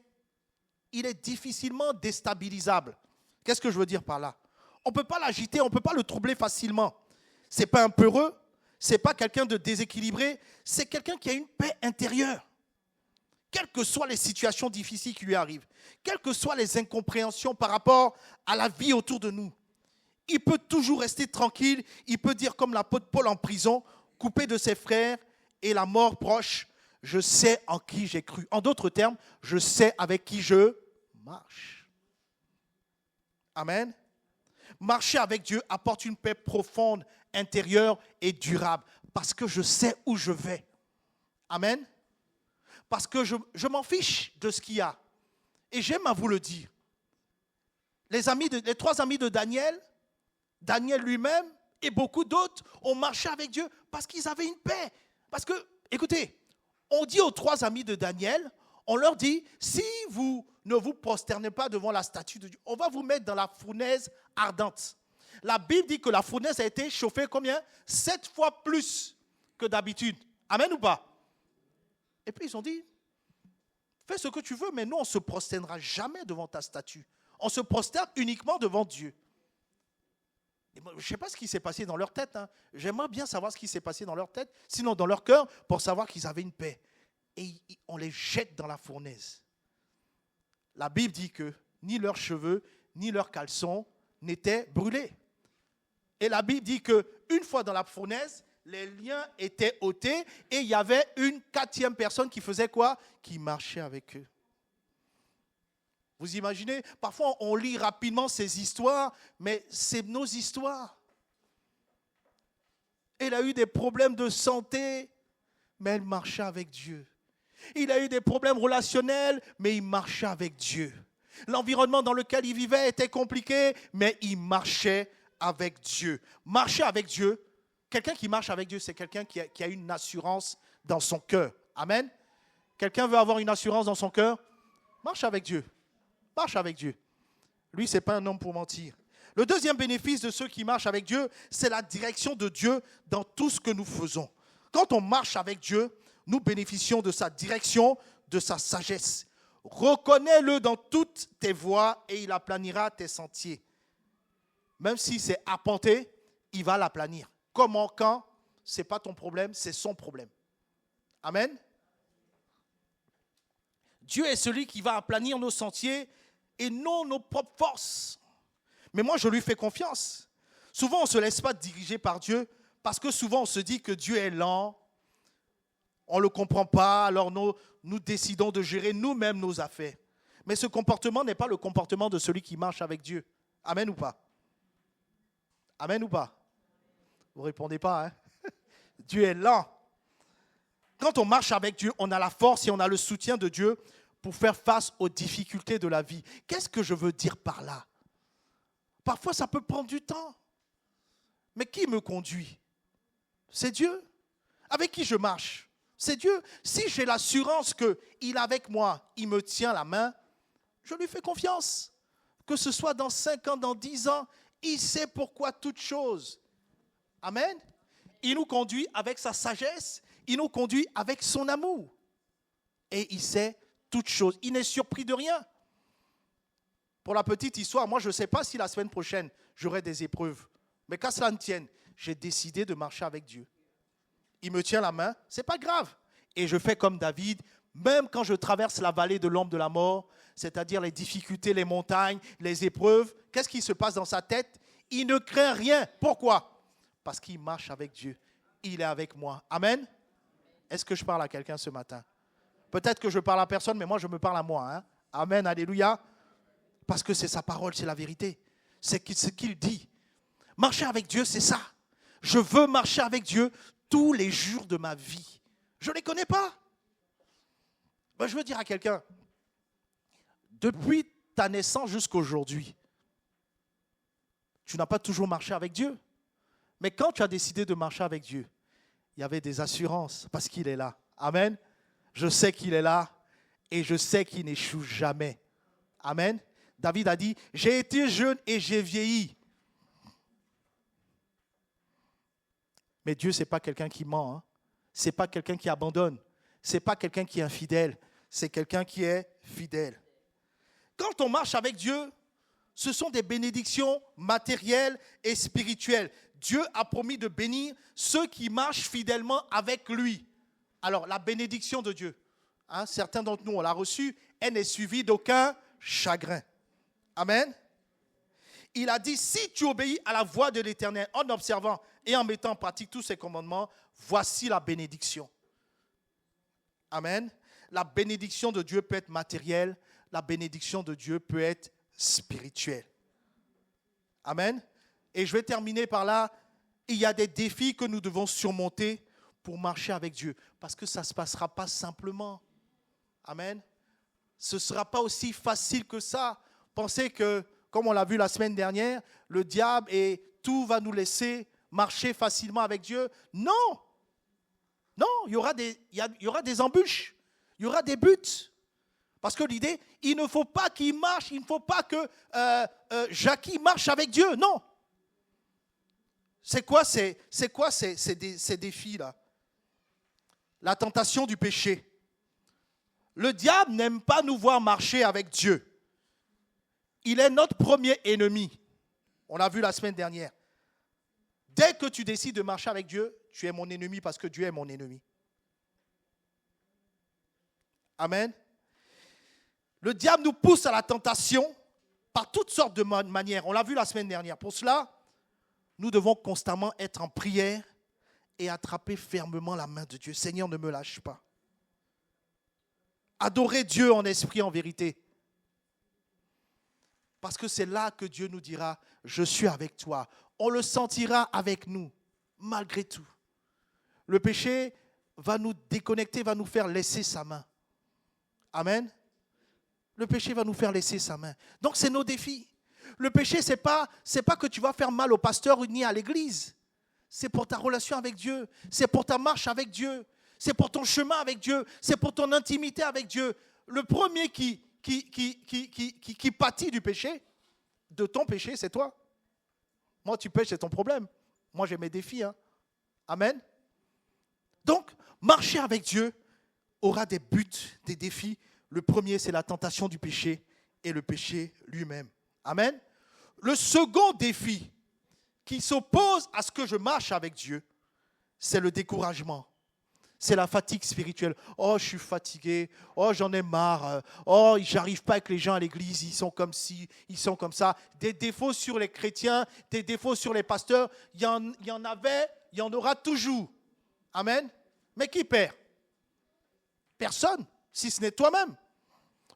difficilement déstabilisable. Qu'est-ce que je veux dire par là? On ne peut pas l'agiter, on ne peut pas le troubler facilement. Ce n'est pas un peureux. Ce n'est pas quelqu'un de déséquilibré, c'est quelqu'un qui a une paix intérieure. Quelles que soient les situations difficiles qui lui arrivent, quelles que soient les incompréhensions par rapport à la vie autour de nous, il peut toujours rester tranquille, il peut dire comme l'apôtre Paul en prison, coupé de ses frères et la mort proche, je sais en qui j'ai cru. En d'autres termes, je sais avec qui je marche. Amen. Marcher avec Dieu apporte une paix profonde, intérieure et durable. Parce que je sais où je vais. Amen. Parce que je m'en fiche de ce qu'il y a. Et j'aime à vous le dire. Les 3 amis de Daniel, Daniel lui-même et beaucoup d'autres ont marché avec Dieu parce qu'ils avaient une paix. Parce que, écoutez, on dit aux 3 amis de Daniel, on leur dit, si vous ne vous prosternez pas devant la statue de Dieu, on va vous mettre dans la fournaise ardente. La Bible dit que la fournaise a été chauffée combien? 7 fois plus que d'habitude. Amen ou pas? Et puis ils ont dit, fais ce que tu veux, mais nous on ne se prosternera jamais devant ta statue. On se prosterne uniquement devant Dieu. Et moi, je ne sais pas ce qui s'est passé dans leur tête. J'aimerais bien savoir ce qui s'est passé dans leur tête, sinon dans leur cœur, pour savoir qu'ils avaient une paix. Et on les jette dans la fournaise. La Bible dit que ni leurs cheveux, ni leurs caleçons n'étaient brûlés. Et la Bible dit qu'une fois dans la fournaise, les liens étaient ôtés et il y avait une 4e personne qui faisait quoi? Qui marchait avec eux. Vous imaginez? Parfois, on lit rapidement ces histoires, mais c'est nos histoires. Elle a eu des problèmes de santé, mais elle marchait avec Dieu. Il a eu des problèmes relationnels, mais il marchait avec Dieu. L'environnement dans lequel il vivait était compliqué, mais il marchait avec Dieu. Marcher avec Dieu, quelqu'un qui marche avec Dieu, c'est quelqu'un qui a une assurance dans son cœur. Amen. Quelqu'un veut avoir une assurance dans son cœur? Marche avec Dieu. Marche avec Dieu. Lui, ce n'est pas un homme pour mentir. Le deuxième bénéfice de ceux qui marchent avec Dieu, c'est la direction de Dieu dans tout ce que nous faisons. Quand on marche avec Dieu, nous bénéficions de sa direction, de sa sagesse. Reconnais-le dans toutes tes voies et il aplanira tes sentiers. Même si c'est arpenté, il va l'aplanir. Comment, quand, ce n'est pas ton problème, c'est son problème. Amen. Dieu est celui qui va aplanir nos sentiers et non nos propres forces. Mais moi, je lui fais confiance. Souvent, on ne se laisse pas diriger par Dieu parce que souvent, on se dit que Dieu est lent, on ne le comprend pas, alors nous décidons de gérer nous-mêmes nos affaires. Mais ce comportement n'est pas le comportement de celui qui marche avec Dieu. Amen ou pas? Amen ou pas? Vous ne répondez pas, hein? Dieu est lent. Quand on marche avec Dieu, on a la force et on a le soutien de Dieu pour faire face aux difficultés de la vie. Qu'est-ce que je veux dire par là? Parfois, ça peut prendre du temps. Mais qui me conduit? C'est Dieu. Avec qui je marche? C'est Dieu. Si j'ai l'assurance qu'il est avec moi, il me tient la main, je lui fais confiance. Que ce soit dans 5 ans, dans 10 ans, il sait pourquoi toutes choses. Amen. Il nous conduit avec sa sagesse, il nous conduit avec son amour. Et il sait toutes choses. Il n'est surpris de rien. Pour la petite histoire, moi je ne sais pas si la semaine prochaine, j'aurai des épreuves. Mais qu'à cela ne tienne, j'ai décidé de marcher avec Dieu. Il me tient la main, ce n'est pas grave. Et je fais comme David, même quand je traverse la vallée de l'ombre de la mort, c'est-à-dire les difficultés, les montagnes, les épreuves, qu'est-ce qui se passe dans sa tête? Il ne craint rien. Pourquoi? Parce qu'il marche avec Dieu. Il est avec moi. Amen. Est-ce que je parle à quelqu'un ce matin? Peut-être que je parle à personne, mais moi je me parle à moi. Hein? Amen, alléluia. Parce que c'est sa parole, c'est la vérité. C'est ce qu'il dit. Marcher avec Dieu, c'est ça. Je veux marcher avec Dieu tous les jours de ma vie. Je ne les connais pas. Ben, je veux dire à quelqu'un, depuis ta naissance jusqu'à aujourd'hui, tu n'as pas toujours marché avec Dieu. Mais quand tu as décidé de marcher avec Dieu, il y avait des assurances parce qu'il est là. Amen. Je sais qu'il est là et je sais qu'il n'échoue jamais. Amen. David a dit, j'ai été jeune et j'ai vieilli. Mais Dieu, ce n'est pas quelqu'un qui ment. Hein. Ce n'est pas quelqu'un qui abandonne. Ce n'est pas quelqu'un qui est infidèle. C'est quelqu'un qui est fidèle. Quand on marche avec Dieu, ce sont des bénédictions matérielles et spirituelles. Dieu a promis de bénir ceux qui marchent fidèlement avec lui. Alors, la bénédiction de Dieu, hein, certains d'entre nous, on l'a reçue, elle n'est suivie d'aucun chagrin. Amen. Il a dit, si tu obéis à la voix de l'Éternel en observant et en mettant en pratique tous ses commandements, voici la bénédiction. Amen. La bénédiction de Dieu peut être matérielle, la bénédiction de Dieu peut être spirituelle. Amen. Et je vais terminer par là. Il y a des défis que nous devons surmonter pour marcher avec Dieu. Parce que ça ne se passera pas simplement. Amen. Ce ne sera pas aussi facile que ça. Pensez que, comme on l'a vu la semaine dernière, le diable et tout va nous laisser marcher facilement avec Dieu. Non. Non, il y aura des embûches. Il y aura des buts. Parce que l'idée, il ne faut pas qu'il marche, il ne faut pas que Jackie marche avec Dieu. Non. C'est quoi ces défis-là? La tentation du péché. Le diable n'aime pas nous voir marcher avec Dieu. Il est notre premier ennemi. On l'a vu la semaine dernière. Dès que tu décides de marcher avec Dieu, tu es mon ennemi parce que Dieu est mon ennemi. Amen. Le diable nous pousse à la tentation par toutes sortes de manières. On l'a vu la semaine dernière. Pour cela, nous devons constamment être en prière et attraper fermement la main de Dieu. Seigneur, ne me lâche pas. Adorer Dieu en esprit, en vérité. Parce que c'est là que Dieu nous dira, je suis avec toi. On le sentira avec nous, malgré tout. Le péché va nous déconnecter, va nous faire laisser sa main. Amen. Le péché va nous faire laisser sa main. Donc, c'est nos défis. Le péché, ce n'est pas que tu vas faire mal au pasteur ni à l'église. C'est pour ta relation avec Dieu. C'est pour ta marche avec Dieu. C'est pour ton chemin avec Dieu. C'est pour ton intimité avec Dieu. Le premier qui pâtit du péché, de ton péché, c'est toi. Moi, tu pêches, c'est ton problème. Moi, j'ai mes défis. Hein. Amen. Donc, marcher avec Dieu aura des buts, des défis. Le premier, c'est la tentation du péché et le péché lui-même. Amen. Le second défi qui s'oppose à ce que je marche avec Dieu, c'est le découragement. C'est la fatigue spirituelle. Oh, je suis fatigué. Oh, j'en ai marre. Oh, j'arrive pas avec les gens à l'église. Ils sont comme ci, ils sont comme ça. Des défauts sur les chrétiens, des défauts sur les pasteurs. Il y en avait, il y en aura toujours. Amen. Mais qui perd? Personne, si ce n'est toi-même.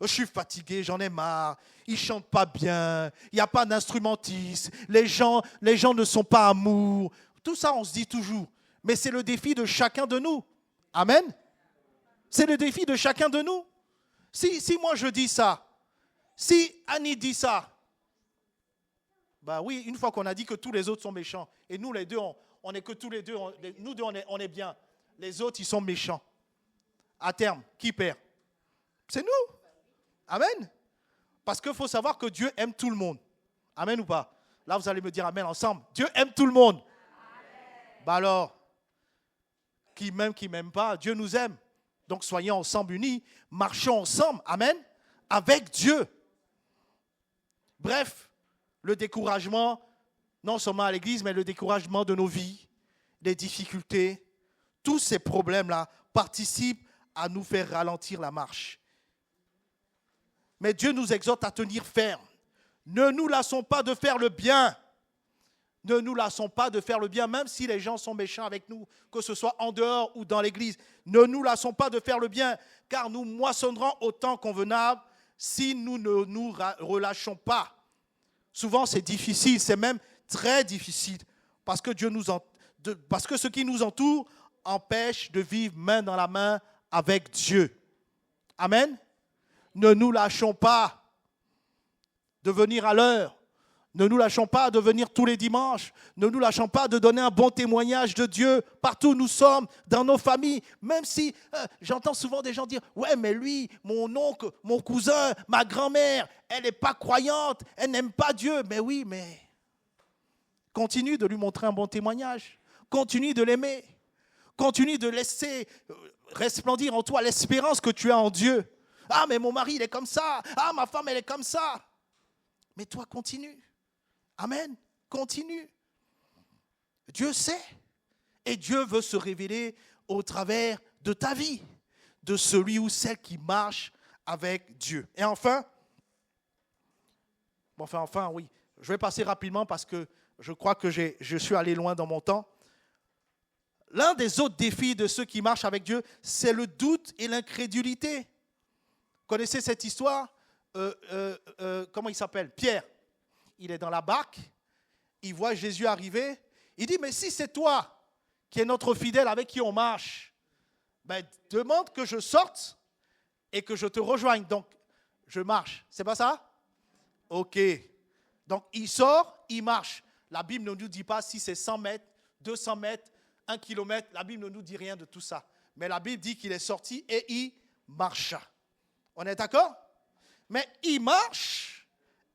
Je suis fatigué, j'en ai marre. Ils ne chantent pas bien. Il n'y a pas d'instrumentiste. Les gens ne sont pas amour. Tout ça, on se dit toujours. Mais c'est le défi de chacun de nous. Amen. C'est le défi de chacun de nous. Si moi je dis ça, si Annie dit ça, bah oui, une fois qu'on a dit que tous les autres sont méchants, et nous les deux, on est que tous les deux, nous deux on est bien. Les autres, ils sont méchants. À terme, qui perd? C'est nous. Amen. Parce qu'il faut savoir que Dieu aime tout le monde. Amen ou pas? Là, vous allez me dire amen ensemble. Dieu aime tout le monde. Amen. Bah alors, qui m'aime pas, Dieu nous aime. Donc, soyons ensemble unis, marchons ensemble. Amen. Avec Dieu. Bref, le découragement, non seulement à l'église, mais le découragement de nos vies, les difficultés, tous ces problèmes-là participent à nous faire ralentir la marche. Mais Dieu nous exhorte à tenir ferme. Ne nous lassons pas de faire le bien. Ne nous lassons pas de faire le bien, même si les gens sont méchants avec nous, que ce soit en dehors ou dans l'église. Ne nous lassons pas de faire le bien, car nous moissonnerons au temps convenable si nous ne nous relâchons pas. Souvent, c'est difficile, c'est même très difficile, parce que parce que ce qui nous entoure empêche de vivre main dans la main avec Dieu. Amen. Ne nous lâchons pas de venir à l'heure. Ne nous lâchons pas de venir tous les dimanches. Ne nous lâchons pas de donner un bon témoignage de Dieu partout où nous sommes, dans nos familles. Même si j'entends souvent des gens dire « Ouais, mais lui, mon oncle, mon cousin, ma grand-mère, elle n'est pas croyante, elle n'aime pas Dieu. » Mais oui, mais continue de lui montrer un bon témoignage. Continue de l'aimer. Continue de laisser resplendir en toi l'espérance que tu as en Dieu. Ah, mais mon mari, il est comme ça. Ah, ma femme, elle est comme ça. Mais toi, continue. Amen. Continue. Dieu sait. Et Dieu veut se révéler au travers de ta vie, de celui ou celle qui marche avec Dieu. Et enfin, oui, je vais passer rapidement parce que je crois que je suis allé loin dans mon temps. L'un des autres défis de ceux qui marchent avec Dieu, c'est le doute et l'incrédulité. Vous connaissez cette histoire? comment il s'appelle? Pierre. Il est dans la barque, il voit Jésus arriver, il dit, mais si c'est toi qui es notre fidèle avec qui on marche, ben, demande que je sorte et que je te rejoigne. Donc, je marche. C'est pas ça? Ok. Donc, il sort, il marche. La Bible ne nous dit pas si c'est 100 mètres, 200 mètres, 1 kilomètre. La Bible ne nous dit rien de tout ça. Mais la Bible dit qu'il est sorti et il marcha. On est d'accord? Mais il marche,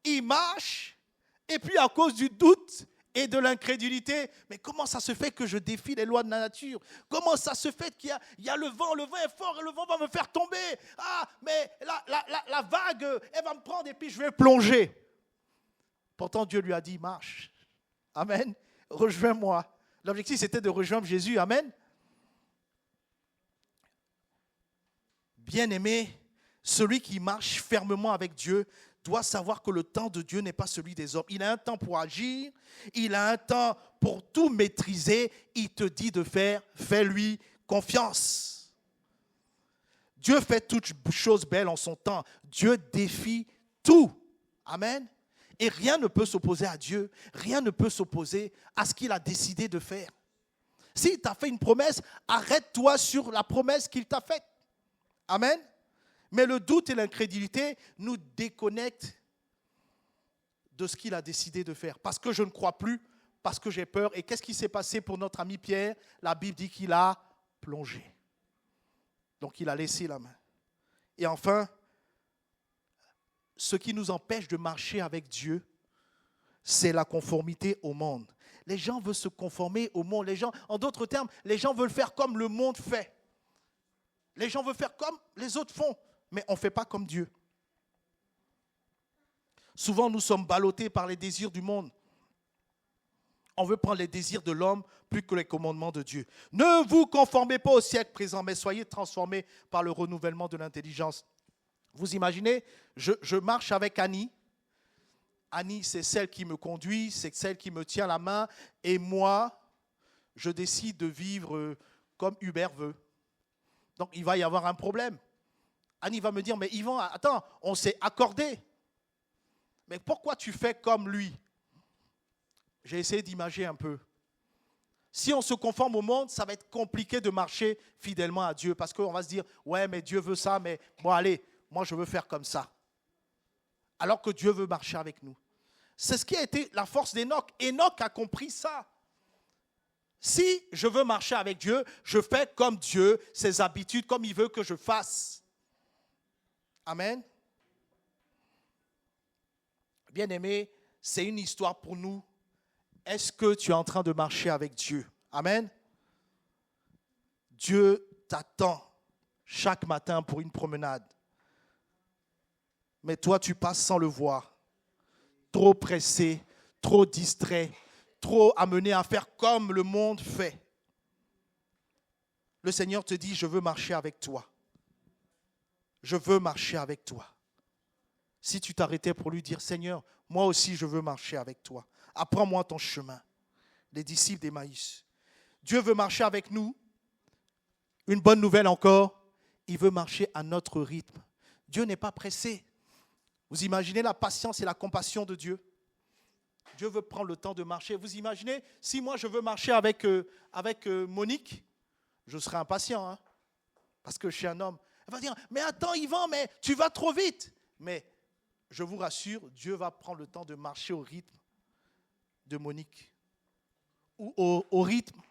et puis à cause du doute et de l'incrédulité, mais comment ça se fait que je défie les lois de la nature? Comment ça se fait qu'il y a le vent est fort et le vent va me faire tomber? Ah, mais la vague, elle va me prendre et puis je vais plonger. Pourtant, Dieu lui a dit, marche. Amen. Rejoins-moi. L'objectif, c'était de rejoindre Jésus. Amen. Bien-aimé, celui qui marche fermement avec Dieu doit savoir que le temps de Dieu n'est pas celui des hommes. Il a un temps pour agir, il a un temps pour tout maîtriser. Il te dit de faire, fais-lui confiance. Dieu fait toutes choses belles en son temps. Dieu défie tout. Amen. Et rien ne peut s'opposer à Dieu. Rien ne peut s'opposer à ce qu'il a décidé de faire. S'il t'a fait une promesse, arrête-toi sur la promesse qu'il t'a faite. Amen. Mais le doute et l'incrédulité nous déconnectent de ce qu'il a décidé de faire. Parce que je ne crois plus, parce que j'ai peur. Et qu'est-ce qui s'est passé pour notre ami Pierre? La Bible dit qu'il a plongé. Donc il a laissé la main. Et enfin, ce qui nous empêche de marcher avec Dieu, c'est la conformité au monde. Les gens veulent se conformer au monde. Les gens, en d'autres termes, les gens veulent faire comme le monde fait. Les gens veulent faire comme les autres font, mais on ne fait pas comme Dieu. Souvent, nous sommes ballottés par les désirs du monde. On veut prendre les désirs de l'homme plus que les commandements de Dieu. Ne vous conformez pas au siècle présent, mais soyez transformés par le renouvellement de l'intelligence. Vous imaginez, je marche avec Annie. Annie, c'est celle qui me conduit, c'est celle qui me tient la main. Et moi, je décide de vivre comme Hubert veut. Donc, il va y avoir un problème. Annie va me dire, mais Yvan, attends, on s'est accordé. Mais pourquoi tu fais comme lui? J'ai essayé d'imaginer un peu. Si on se conforme au monde, ça va être compliqué de marcher fidèlement à Dieu. Parce qu'on va se dire, ouais, mais Dieu veut ça, mais bon, allez, moi, je veux faire comme ça. Alors que Dieu veut marcher avec nous. C'est ce qui a été la force d'Enoch. Enoch a compris ça. Si je veux marcher avec Dieu, je fais comme Dieu, ses habitudes, comme il veut que je fasse. Amen. Bien-aimé, c'est une histoire pour nous. Est-ce que tu es en train de marcher avec Dieu? Amen. Dieu t'attend chaque matin pour une promenade. Mais toi, tu passes sans le voir. Trop pressé, trop distrait, trop amené à faire comme le monde fait. Le Seigneur te dit, je veux marcher avec toi. Je veux marcher avec toi. Si tu t'arrêtais pour lui dire, Seigneur, moi aussi je veux marcher avec toi. Apprends-moi ton chemin. Les disciples d'Emmaüs. Dieu veut marcher avec nous. Une bonne nouvelle encore, il veut marcher à notre rythme. Dieu n'est pas pressé. Vous imaginez la patience et la compassion de Dieu? Dieu veut prendre le temps de marcher. Vous imaginez, si moi je veux marcher avec Monique, je serai impatient, hein, parce que je suis un homme. Elle va dire, mais attends Yvan, mais tu vas trop vite. Mais je vous rassure, Dieu va prendre le temps de marcher au rythme de Monique. Ou au rythme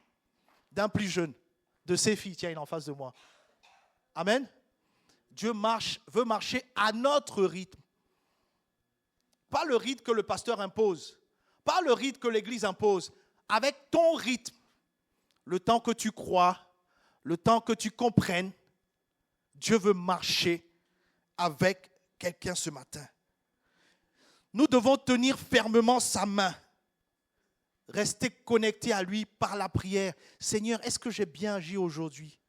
d'un plus jeune, de ses filles. Tiens, il est en face de moi. Amen. Dieu veut marcher à notre rythme. Pas le rythme que le pasteur impose. Pas le rythme que l'Église impose. Avec ton rythme. Le temps que tu crois, le temps que tu comprennes, Dieu veut marcher avec quelqu'un ce matin. Nous devons tenir fermement sa main. Rester connectés à lui par la prière. Seigneur, est-ce que j'ai bien agi aujourd'hui?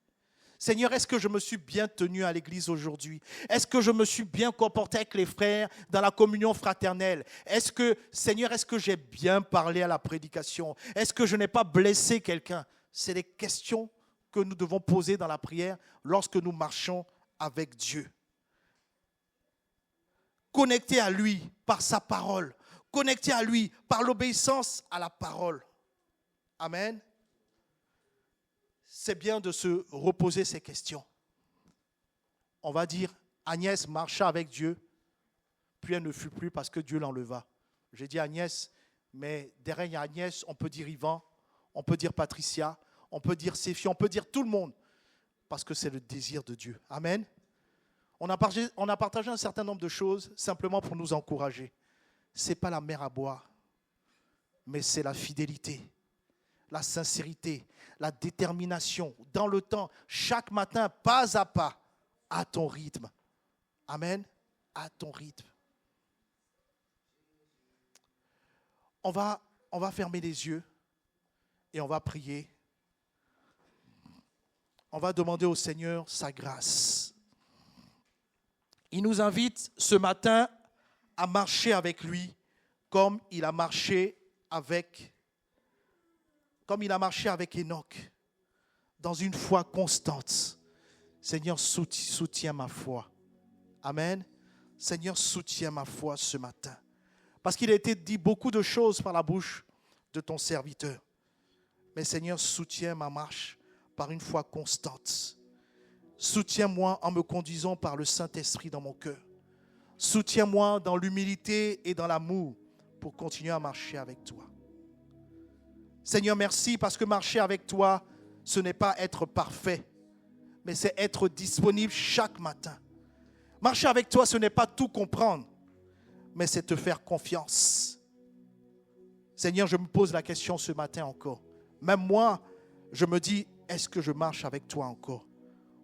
Seigneur, est-ce que je me suis bien tenu à l'église aujourd'hui? Est-ce que je me suis bien comporté avec les frères dans la communion fraternelle? Seigneur, est-ce que j'ai bien parlé à la prédication? Est-ce que je n'ai pas blessé quelqu'un? C'est des questions que nous devons poser dans la prière lorsque nous marchons avec Dieu. connecté à lui par sa parole, connecté à lui par l'obéissance à la parole. Amen. C'est bien de se reposer ces questions. On va dire, Agnès marcha avec Dieu, puis elle ne fut plus parce que Dieu l'enleva. J'ai dit Agnès, mais derrière Agnès, on peut dire Yvan, on peut dire Patricia, on peut dire Séphie, on peut dire tout le monde, parce que c'est le désir de Dieu. Amen. On a partagé un certain nombre de choses simplement pour nous encourager. Ce n'est pas la mer à boire, mais c'est la fidélité, la sincérité, la détermination dans le temps, chaque matin, pas à pas, à ton rythme. Amen. À ton rythme. On va fermer les yeux et on va prier. On va demander au Seigneur sa grâce. Il nous invite ce matin à marcher avec lui comme il a marché avec Enoch, dans une foi constante. Seigneur, soutiens ma foi. Amen. Seigneur, soutiens ma foi ce matin. Parce qu'il a été dit beaucoup de choses par la bouche de ton serviteur. Mais Seigneur, soutiens ma marche par une foi constante. Soutiens-moi en me conduisant par le Saint-Esprit dans mon cœur. Soutiens-moi dans l'humilité et dans l'amour pour continuer à marcher avec toi. Seigneur, merci parce que marcher avec toi, ce n'est pas être parfait, mais c'est être disponible chaque matin. Marcher avec toi, ce n'est pas tout comprendre, mais c'est te faire confiance. Seigneur, je me pose la question ce matin encore. Même moi, je me dis, est-ce que je marche avec toi encore?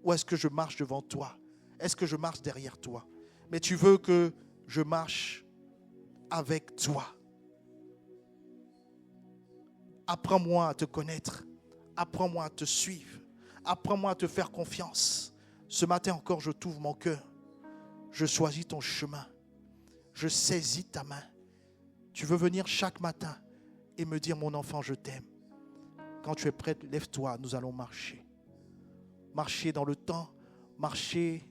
Ou est-ce que je marche devant toi? Est-ce que je marche derrière toi? Mais tu veux que je marche avec toi. Apprends-moi à te connaître. Apprends-moi à te suivre. Apprends-moi à te faire confiance. Ce matin encore, je t'ouvre mon cœur. Je choisis ton chemin. Je saisis ta main. Tu veux venir chaque matin et me dire, mon enfant, je t'aime. Quand tu es prête, lève-toi, nous allons marcher. Marcher dans le temps, marcher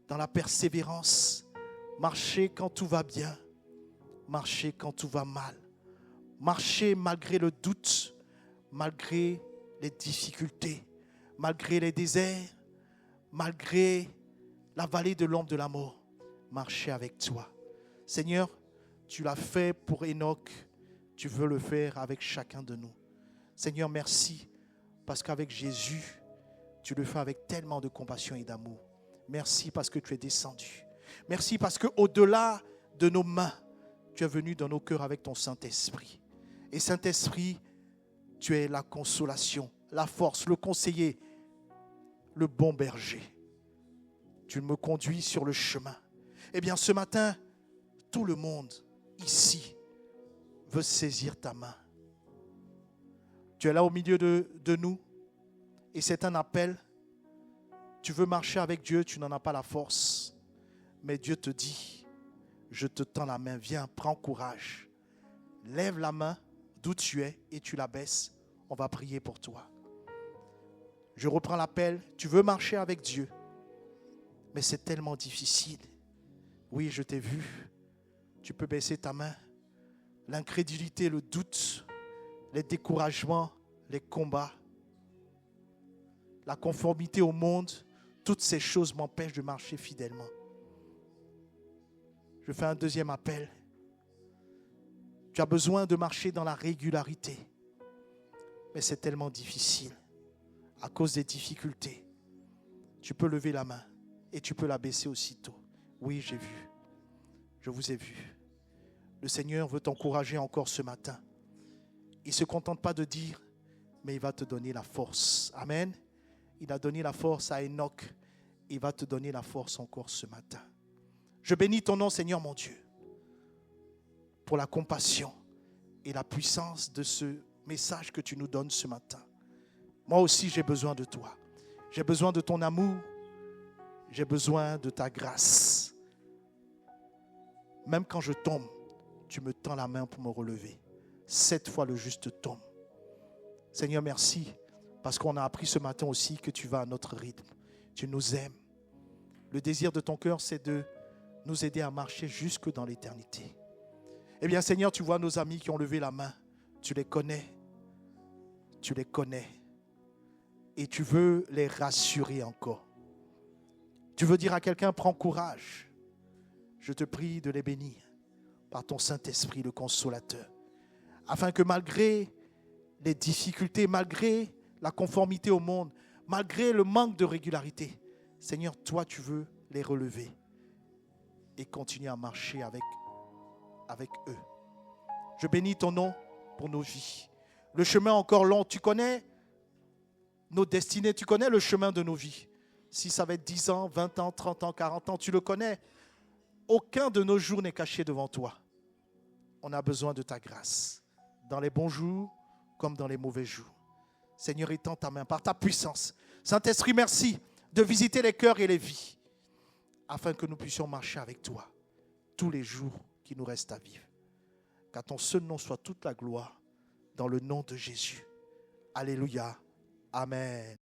dans la persévérance, marcher quand tout va bien, marcher quand tout va mal. Marcher malgré le doute, malgré les difficultés, malgré les déserts, malgré la vallée de l'ombre de la mort. Marcher avec toi. Seigneur, tu l'as fait pour Enoch, tu veux le faire avec chacun de nous. Seigneur, merci, parce qu'avec Jésus, tu le fais avec tellement de compassion et d'amour. Merci parce que tu es descendu. Merci parce qu'au-delà de nos mains, tu es venu dans nos cœurs avec ton Saint-Esprit. Et Saint-Esprit, tu es la consolation, la force, le conseiller, le bon berger. Tu me conduis sur le chemin. Eh bien, ce matin, tout le monde ici veut saisir ta main. Tu es là au milieu de nous et c'est un appel. Tu veux marcher avec Dieu, tu n'en as pas la force. Mais Dieu te dit, je te tends la main, viens, prends courage. Lève la main d'où tu es et tu la baisses. On va prier pour toi. Je reprends l'appel. Tu veux marcher avec Dieu, mais c'est tellement difficile. Oui, je t'ai vu. Tu peux baisser ta main. L'incrédulité, le doute, les découragements, les combats, la conformité au monde, toutes ces choses m'empêchent de marcher fidèlement. Je fais un deuxième appel. Tu as besoin de marcher dans la régularité, mais c'est tellement difficile à cause des difficultés. Tu peux lever la main et tu peux la baisser aussitôt. Oui, j'ai vu. Je vous ai vu. Le Seigneur veut t'encourager encore ce matin. Il ne se contente pas de dire, mais il va te donner la force. Amen. Il a donné la force à Enoch. Il va te donner la force encore ce matin. Je bénis ton nom, Seigneur mon Dieu, pour la compassion et la puissance de ce message que tu nous donnes ce matin. Moi aussi, j'ai besoin de toi. J'ai besoin de ton amour. J'ai besoin de ta grâce. Même quand je tombe, tu me tends la main pour me relever. 7 fois le juste tombe. Seigneur, merci, parce qu'on a appris ce matin aussi que tu vas à notre rythme. Tu nous aimes. Le désir de ton cœur, c'est de nous aider à marcher jusque dans l'éternité. Eh bien, Seigneur, tu vois nos amis qui ont levé la main. Tu les connais. Tu les connais. Et tu veux les rassurer encore. Tu veux dire à quelqu'un, prends courage. Je te prie de les bénir par ton Saint-Esprit, le Consolateur. Afin que malgré les difficultés, malgré la conformité au monde, malgré le manque de régularité, Seigneur, toi, tu veux les relever et continuer à marcher avec eux. Je bénis ton nom pour nos vies. Le chemin encore long, tu connais nos destinées, tu connais le chemin de nos vies. Si ça va être 10 ans, 20 ans, 30 ans, 40 ans, tu le connais. Aucun de nos jours n'est caché devant toi. On a besoin de ta grâce, dans les bons jours comme dans les mauvais jours. Seigneur, étends ta main par ta puissance. Saint-Esprit, merci de visiter les cœurs et les vies, afin que nous puissions marcher avec toi tous les jours qui nous restent à vivre. Qu'à ton seul nom soit toute la gloire, dans le nom de Jésus. Alléluia. Amen.